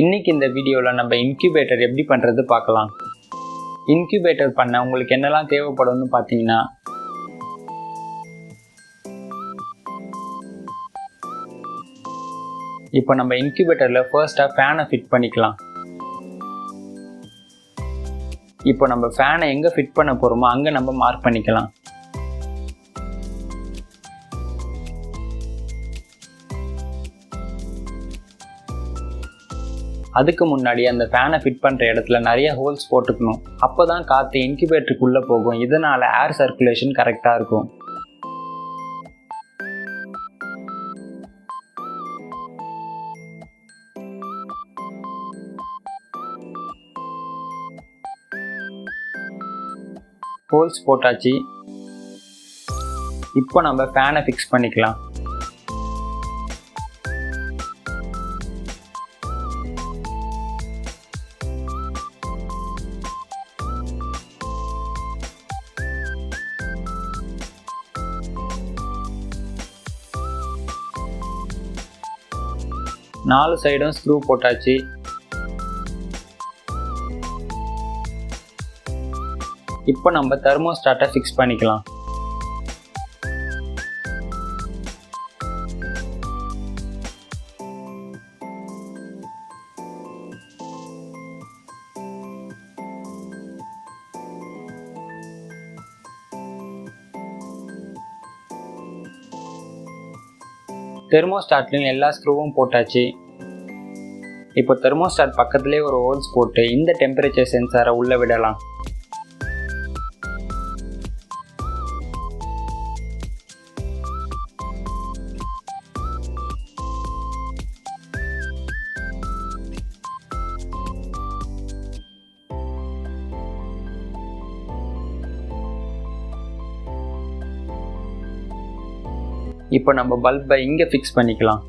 இன்னைக்கு இந்த வீடியோவில் நம்ம இன்குபேட்டர் எப்படி பண்ணுறது பார்க்கலாம். இன்குபேட்டர் பண்ண உங்களுக்கு என்னெல்லாம் தேவைப்படும்னு பார்த்தீங்கன்னா, இப்போ நம்ம இன்குபேட்டரில் ஃபர்ஸ்ட்டாக ஃபேனை ஃபிட் பண்ணிக்கலாம். இப்போ நம்ம ஃபேனை எங்கே ஃபிட் பண்ண போகிறோமோ அங்கே நம்ம மார்க் பண்ணிக்கலாம். அதுக்கு முன்னாடி அந்த ஃபேனை ஃபிட் பண்ணுற இடத்துல நிறைய ஹோல்ஸ் போட்டுக்கணும். அப்போ தான் காற்று இன்குபேட்டருக்குள்ளே போகும். இதனால் ஏர் சர்க்குலேஷன் கரெக்டாக இருக்கும். ஹோல்ஸ் போட்டாச்சு. இப்போ நம்ம ஃபேனை ஃபிக்ஸ் பண்ணிக்கலாம். நாலு சைடும் ஸ்க்ரூ போட்டாச்சு. இப்போ நம்ம தெர்மோஸ்டாட்டை ஃபிக்ஸ் பண்ணிக்கலாம். தெர்மோஸ்டாட்லையும் எல்லா ஸ்க்ரூவும் போட்டாச்சு. இப்போ தெர்மோஸ்டாட் பக்கத்துலேயே ஒரு ஹோல்ஸ் போட்டு இந்த டெம்பரேச்சர் சென்சாரை உள்ளே விடலாம். இப்போ நம்ம பல்பை இங்கே ஃபிக்ஸ் பண்ணிக்கலாம்.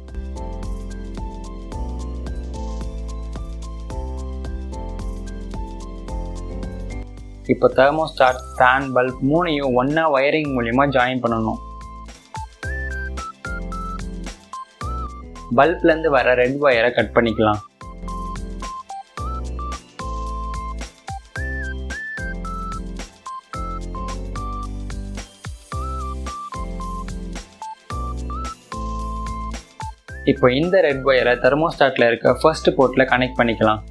இப்போ தெர்மோஸ்டாட், ஃபேன், பல்ப் மூணையும் ஒன்றா வயரிங் மூலிமா ஜாயின் பண்ணணும். பல்ப்லேருந்து வர ரெட் வயரை கட் பண்ணிக்கலாம். இப்போ இந்த ரெட் வயரை தெர்மோஸ்டாட்டில் இருக்க ஃபர்ஸ்ட் போர்ட்டில் கனெக்ட் பண்ணிக்கலாம்.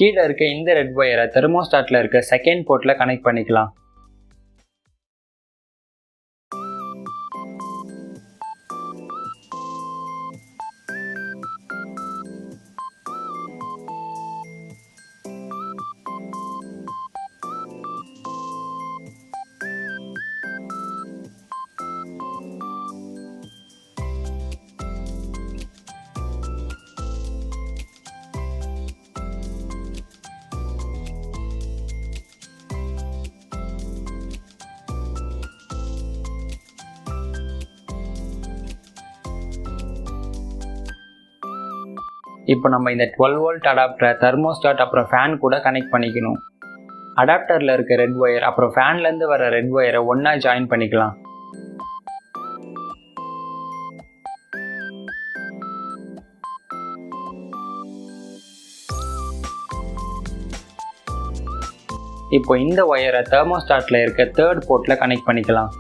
கீழே இருக்க இந்த ரெட் வயரை தெர்மோஸ்டாட்டில் இருக்க செகண்ட் போர்ட்டில் கனெக்ட் பண்ணிக்கலாம். இப்போ நம்ம இந்த 12 வோல்ட் அடாப்டரை தெர்மோஸ்டாட் அப்புறம் ஃபேன் கூட கனெக்ட் பண்ணிக்கணும். அடாப்டரில் இருக்க ரெட் ஒயர் அப்புறம் ஃபேன்லேருந்து வர ரெட் ஒயரை ஒன்றா ஜாயின் பண்ணிக்கலாம். இப்போ இந்த ஒயரை தெர்மோஸ்டாட்டில் இருக்க தேர்ட் போர்ட்டில் கனெக்ட் பண்ணிக்கலாம்.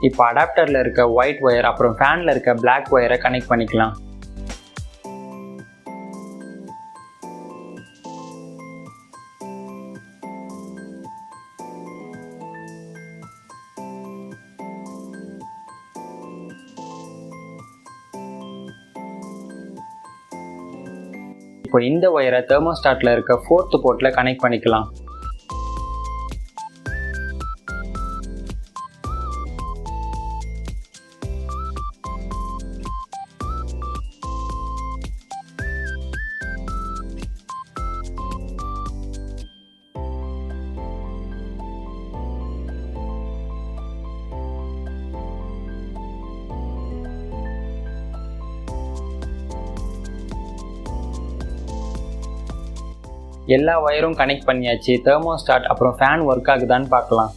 இப்போ அடாப்டரில் இருக்க ஒயிட் ஒயர் அப்புறம் ஃபேனில் இருக்க பிளாக் ஒயரை கனெக்ட் பண்ணிக்கலாம். இப்போ இந்த ஒயரை தெர்மோஸ்டாட்டில் இருக்க 4th போர்ட்டில் கனெக்ட் பண்ணிக்கலாம். எல்லா ஒயரும் கனெக்ட் பண்ணியாச்சு. தெர்மோஸ்டாட் அப்புறம் ஃபேன் ஒர்க் ஆகுதான்னு பார்க்கலாம்.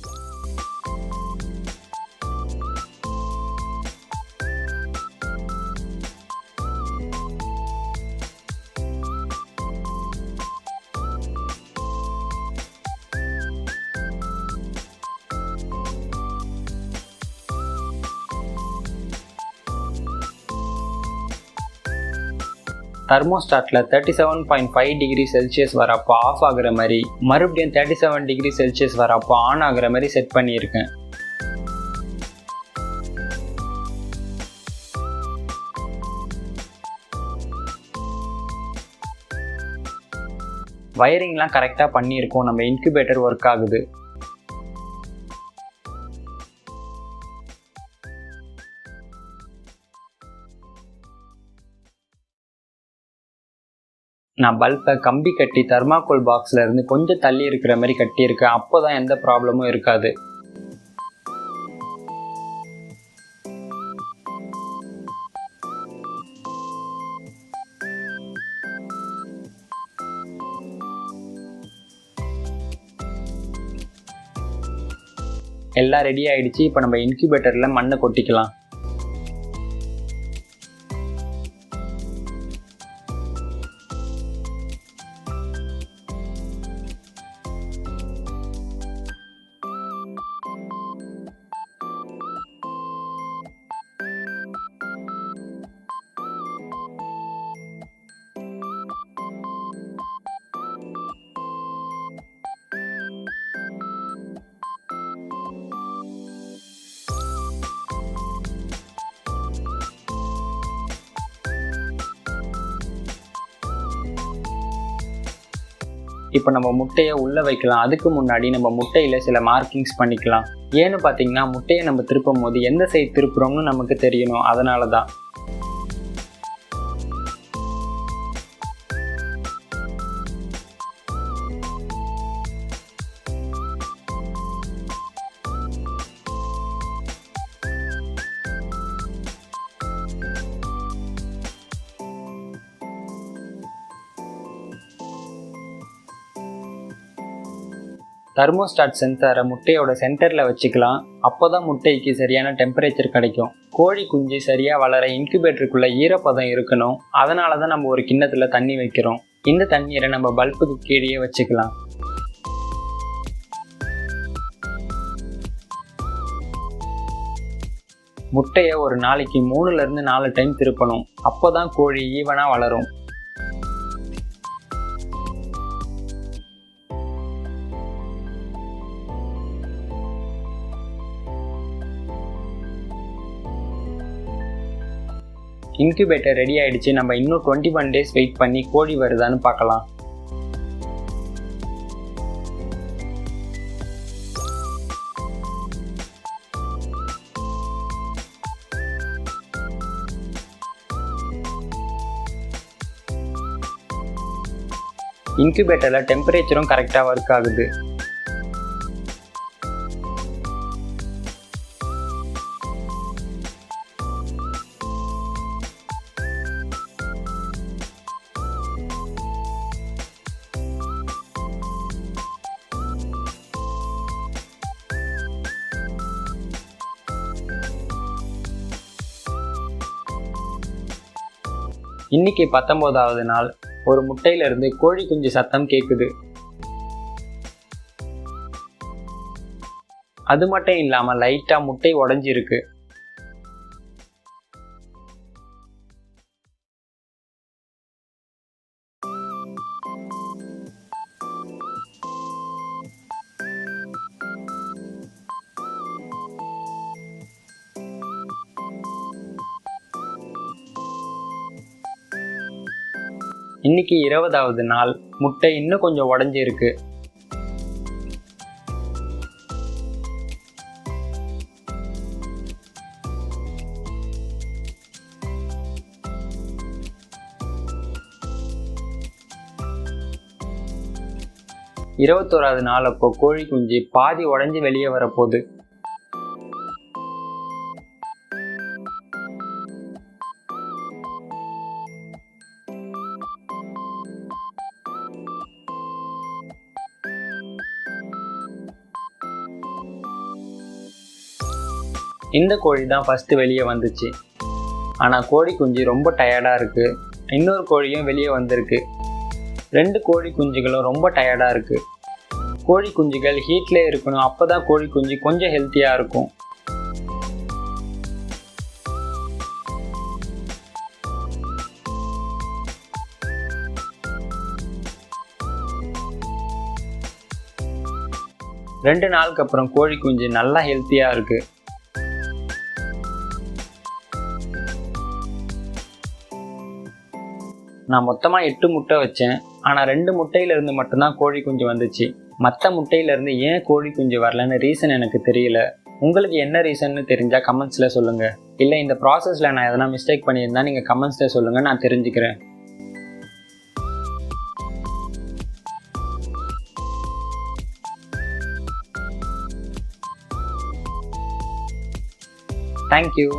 தெர்மோஸ்டாட்டில் 37.5 டிகிரி செல்சியஸ் வரப்போ ஆஃப் ஆகுற மாதிரி, மறுபடியும் 37 டிகிரி செல்சியஸ் வரப்போ ஆன் ஆகுற மாதிரி செட் பண்ணியிருக்கேன். வயரிங்லாம் கரெக்டாக பண்ணியிருக்கோம். நம்ம இன்குபேட்டர் ஒர்க் ஆகுது. நான் பல்பை கம்பி கட்டி தெர்மாக்கோல் பாக்ஸில் இருந்து கொஞ்சம் தள்ளி இருக்கிற மாதிரி கட்டியிருக்கேன். அப்போ தான் எந்த ப்ராப்ளமும் இருக்காது. எல்லாம் ரெடி ஆயிடுச்சு. இப்போ நம்ம இன்குபேட்டரில் மண்ணை கொட்டிக்கலாம். இப்போ நம்ம முட்டையை உள்ளே வைக்கலாம். அதுக்கு முன்னாடி நம்ம முட்டையில் சில மார்க்கிங்ஸ் பண்ணிக்கலாம். ஏன்னு பார்த்தீங்கன்னா, முட்டையை நம்ம திருப்பும் போது எந்த சைடு திருப்புறோம்னு நமக்கு தெரியணும். அதனால தான். தெர்மோஸ்டாட் சென்சாரை முட்டையோட சென்டரில் வச்சுக்கலாம். அப்போ தான் முட்டைக்கு சரியான டெம்பரேச்சர் கிடைக்கும். கோழி குஞ்சு சரியாக வளர இன்குபேட்டருக்குள்ளே ஈரப்பதம் இருக்கணும். அதனால தான் நம்ம ஒரு கிண்ணத்தில் தண்ணி வைக்கிறோம். இந்த தண்ணீரை நம்ம பல்புக்கு கீழே வச்சுக்கலாம். முட்டையை ஒரு நாளைக்கு 3லேருந்து 4 டைம் திருப்பணும். அப்போ தான் கோழி ஈவனாக வளரும். இன்குபேட்டர் ரெடி ஆயிடுச்சு. நம்ம இன்னும் 21 days வெயிட் பண்ணி கோழி வருதான்னு பார்க்கலாம். இன்குபேட்டரில் டெம்பரேச்சரும் கரெக்டாக ஒர்க் ஆகுது. இன்னைக்கு 19வது நாள். ஒரு முட்டையிலிருந்து கோழி குஞ்சு சத்தம் கேட்குது. அது மட்டும் இல்லாமல் லைட்டாக முட்டை உடைஞ்சிருக்கு. இன்னைக்கு 20வது நாள். முட்டை இன்னும் கொஞ்சம் உடைஞ்சிருக்கு. இருபத்தோராவது நாள் அப்போ கோழி குஞ்சு பாதி உடைஞ்சு வெளியே வரப்போகுது. இந்த கோழி தான் ஃபர்ஸ்ட் வெளியே வந்துச்சு. ஆனால் கோழி குஞ்சு ரொம்ப டயர்டாக இருக்கு. இன்னொரு கோழியும் வெளியே வந்திருக்கு. 2 கோழி குஞ்சுகளும் ரொம்ப டயர்டாக இருக்கு. கோழி குஞ்சுகள் ஹீட்லேயே இருக்கணும், அப்போ தான் கோழி குஞ்சு கொஞ்சம் ஹெல்த்தியாக இருக்கும். ரெண்டு நாளுக்கு அப்புறம் கோழி குஞ்சு நல்லா ஹெல்த்தியாக இருக்கு. நான் மொத்தமாக 8 முட்டை வச்சேன். ஆனால் 2 முட்டையிலிருந்து மட்டும்தான் கோழி குஞ்சு வந்துச்சு. மற்ற முட்டையிலேருந்து ஏன் கோழி குஞ்சு வரலன்னு ரீசன் எனக்கு தெரியல. உங்களுக்கு என்ன ரீசன்னு தெரிஞ்சால் கமெண்ட்ஸில் சொல்லுங்கள். இல்லை இந்த ப்ராசஸில் நான் எதனா மிஸ்டேக் பண்ணியிருந்தா நீங்கள் கமெண்ட்ஸில் சொல்லுங்கள், நான் தெரிஞ்சுக்கிறேன். தேங்க்யூ.